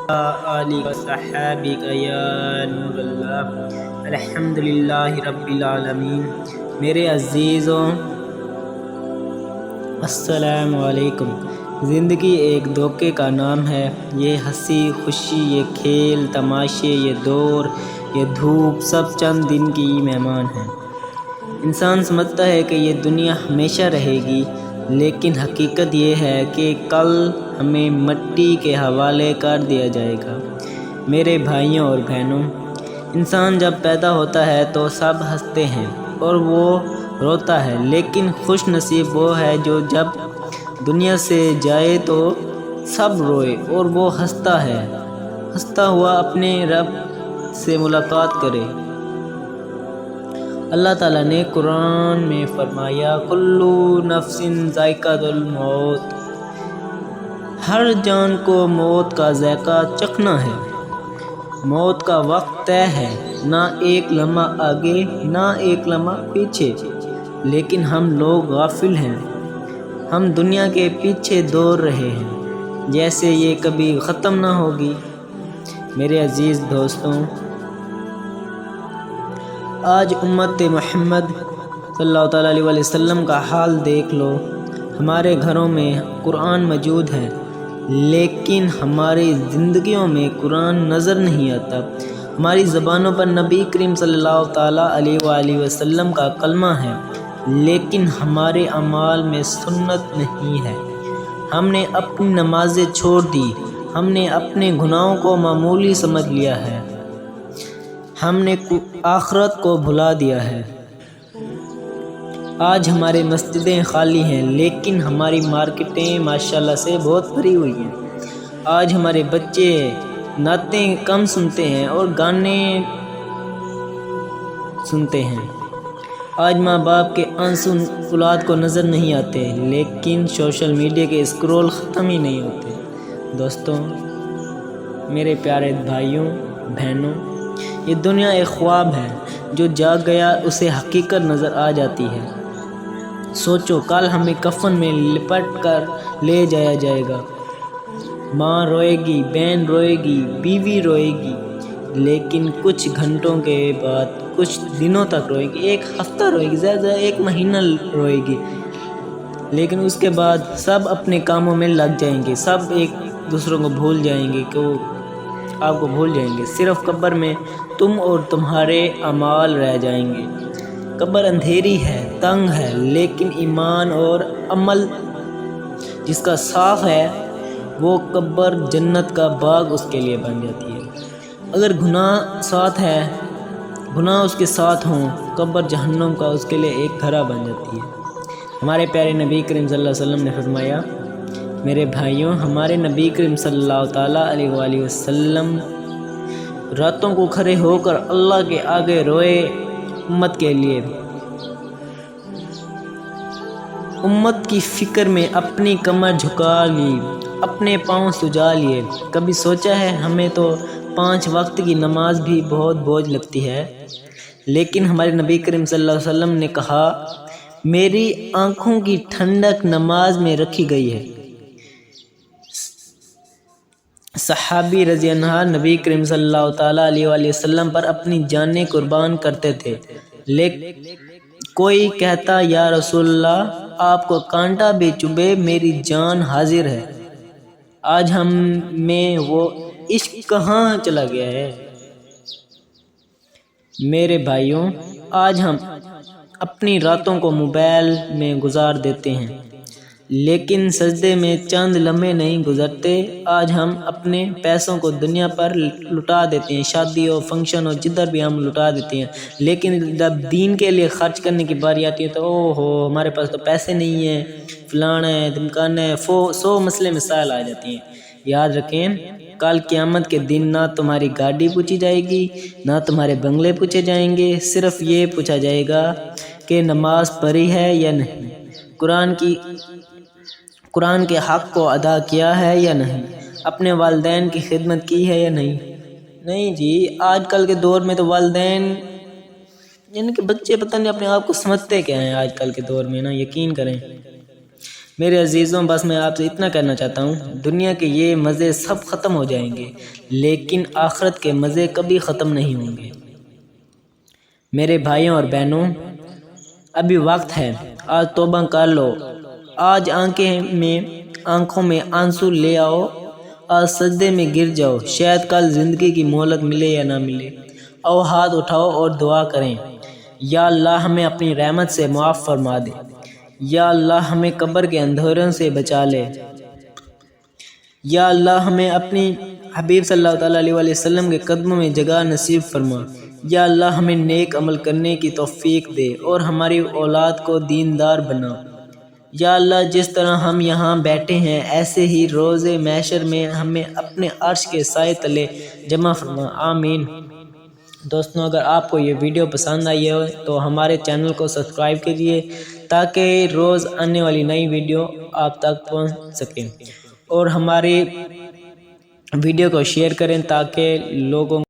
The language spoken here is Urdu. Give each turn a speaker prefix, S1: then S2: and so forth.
S1: آلہ و صحابہ یا نور اللہ۔ الحمدللہ رب العالمین۔ میرے عزیزوں، السلام علیکم۔ زندگی ایک دھوکے کا نام ہے۔ یہ ہنسی خوشی، یہ کھیل تماشے، یہ دور، یہ دھوپ، سب چند دن کی مہمان ہیں۔ انسان سمجھتا ہے کہ یہ دنیا ہمیشہ رہے گی، لیکن حقیقت یہ ہے کہ کل ہمیں مٹی کے حوالے کر دیا جائے گا۔ میرے بھائیوں اور بہنوں، انسان جب پیدا ہوتا ہے تو سب ہنستے ہیں اور وہ روتا ہے، لیکن خوش نصیب وہ ہے جو جب دنیا سے جائے تو سب روئے اور وہ ہنستا ہوا اپنے رب سے ملاقات کرے۔ اللہ تعالیٰ نے قرآن میں فرمایا، کلُّ نفس ذائقۃ الموت، ہر جان کو موت کا ذائقہ چکھنا ہے۔ موت کا وقت طے ہے، نہ ایک لمحہ آگے نہ ایک لمحہ پیچھے، لیکن ہم لوگ غافل ہیں۔ ہم دنیا کے پیچھے دوڑ رہے ہیں جیسے یہ کبھی ختم نہ ہوگی۔ میرے عزیز دوستوں، آج امت محمد صلی اللہ تعالیٰ علیہ وسلم کا حال دیکھ لو۔ ہمارے گھروں میں قرآن موجود ہے، لیکن ہماری زندگیوں میں قرآن نظر نہیں آتا۔ ہماری زبانوں پر نبی کریم صلی اللہ تعالیٰ علیہ وآلہ وسلم کا کلمہ ہے، لیکن ہمارے اعمال میں سنت نہیں ہے۔ ہم نے اپنی نمازیں چھوڑ دی، ہم نے اپنے گناہوں کو معمولی سمجھ لیا ہے، ہم نے آخرت کو بھلا دیا ہے۔ آج ہماری مسجدیں خالی ہیں، لیکن ہماری مارکیٹیں ماشاءاللہ سے بہت بھری ہوئی ہیں۔ آج ہمارے بچے نعتیں کم سنتے ہیں اور گانے سنتے ہیں۔ آج ماں باپ کے آنسو اولاد کو نظر نہیں آتے، لیکن سوشل میڈیا کے اسکرول ختم ہی نہیں ہوتے۔ دوستوں، میرے پیارے بھائیوں بہنوں، یہ دنیا ایک خواب ہے، جو جاگ گیا اسے حقیقت نظر آ جاتی ہے۔ سوچو، کل ہمیں کفن میں لپٹ کر لے جایا جائے گا۔ ماں روئے گی، بہن روئے گی، بیوی روئے گی، لیکن کچھ گھنٹوں کے بعد، کچھ دنوں تک روئے گی، ایک ہفتہ روئے گی، زیادہ ایک مہینہ روئے گی، لیکن اس کے بعد سب اپنے کاموں میں لگ جائیں گے، سب ایک دوسروں کو بھول جائیں گے، کہ وہ آپ کو بھول جائیں گے۔ صرف قبر میں تم اور تمہارے اعمال رہ جائیں گے۔ قبر اندھیری ہے، تنگ ہے، لیکن ایمان اور عمل جس کا صاف ہے، وہ قبر جنت کا باغ اس کے لیے بن جاتی ہے۔ اگر گناہ اس کے ساتھ ہوں، قبر جہنم کا اس کے لیے ایک گھرا بن جاتی ہے۔ ہمارے پیارے نبی کریم صلی اللہ علیہ وسلم نے فرمایا، میرے بھائیوں، ہمارے نبی کریم صلی اللہ تعالیٰ علیہ وآلہ وسلم راتوں کو کھڑے ہو کر اللہ کے آگے روئے، امت کے لیے، امت کی فکر میں اپنی کمر جھکا لی، اپنے پاؤں سجا لیے۔ کبھی سوچا ہے، ہمیں تو 5 وقت کی نماز بھی بہت بوجھ لگتی ہے، لیکن ہمارے نبی کریم صلی اللہ علیہ وسلم نے کہا، میری آنکھوں کی ٹھنڈک نماز میں رکھی گئی ہے۔ صحابی رضی اللہ عنہ نبی کریم صلی اللہ تعالیٰ علیہ وآلہ وسلم پر اپنی جانیں قربان کرتے تھے، لیکن کوئی کہتا، یا رسول اللہ، آپ کو کانٹا بھی چبھے میری جان حاضر ہے۔ آج ہم میں وہ عشق کہاں چلا گیا ہے؟ میرے بھائیوں، آج ہم اپنی راتوں کو موبائل میں گزار دیتے ہیں، لیکن سجدے میں چند لمحے نہیں گزرتے۔ آج ہم اپنے پیسوں کو دنیا پر لٹا دیتے ہیں، شادی ہو، فنکشن ہو، جدھر بھی ہم لٹا دیتے ہیں، لیکن جب دین کے لیے خرچ کرنے کی باری آتی ہے تو ہمارے پاس تو پیسے نہیں ہیں، فلانا ہے، دمکانا ہے، 100 مسئلے مسائل آ جاتی ہیں۔ یاد رکھیں، کل قیامت کے دن نہ تمہاری گاڑی پوچھی جائے گی، نہ تمہارے بنگلے پوچھے جائیں گے، صرف یہ پوچھا جائے گا کہ نماز پڑھی ہے یا نہیں، قرآن کے حق کو ادا کیا ہے یا نہیں، اپنے والدین کی خدمت کی ہے یا نہیں جی، آج کل کے دور میں تو والدین یعنی کہ بچے پتہ نہیں اپنے آپ کو سمجھتے کیا ہیں آج کل کے دور میں، نا یقین کریں۔ میرے عزیزوں، بس میں آپ سے اتنا کہنا چاہتا ہوں، دنیا کے یہ مزے سب ختم ہو جائیں گے لیکن آخرت کے مزے کبھی ختم نہیں ہوں گے۔ میرے بھائیوں اور بہنوں، ابھی وقت ہے، آج توبہ کر لو، آج آنکھوں میں آنسو لے آؤ، آج سجدے میں گر جاؤ، شاید کل زندگی کی مہلت ملے یا نہ ملے۔ آؤ ہاتھ اٹھاؤ اور دعا کریں، یا اللہ ہمیں اپنی رحمت سے معاف فرما دے، یا اللہ ہمیں قبر کے اندھیروں سے بچا لے، یا اللہ ہمیں اپنی حبیب صلی اللہ تعالیٰ علیہ وسلم کے قدموں میں جگہ نصیب فرما، یا اللہ ہمیں نیک عمل کرنے کی توفیق دے اور ہماری اولاد کو دیندار بنا۔ یا اللہ جس طرح ہم یہاں بیٹھے ہیں ایسے ہی روز محشر میں ہمیں اپنے عرش کے سائے تلے جمع فرما، آمین۔ دوستوں، اگر آپ کو یہ ویڈیو پسند آئی ہو تو ہمارے چینل کو سبسکرائب کیجیے تاکہ روز آنے والی نئی ویڈیو آپ تک پہنچ سکے، اور ہماری ویڈیو کو شیئر کریں تاکہ لوگوں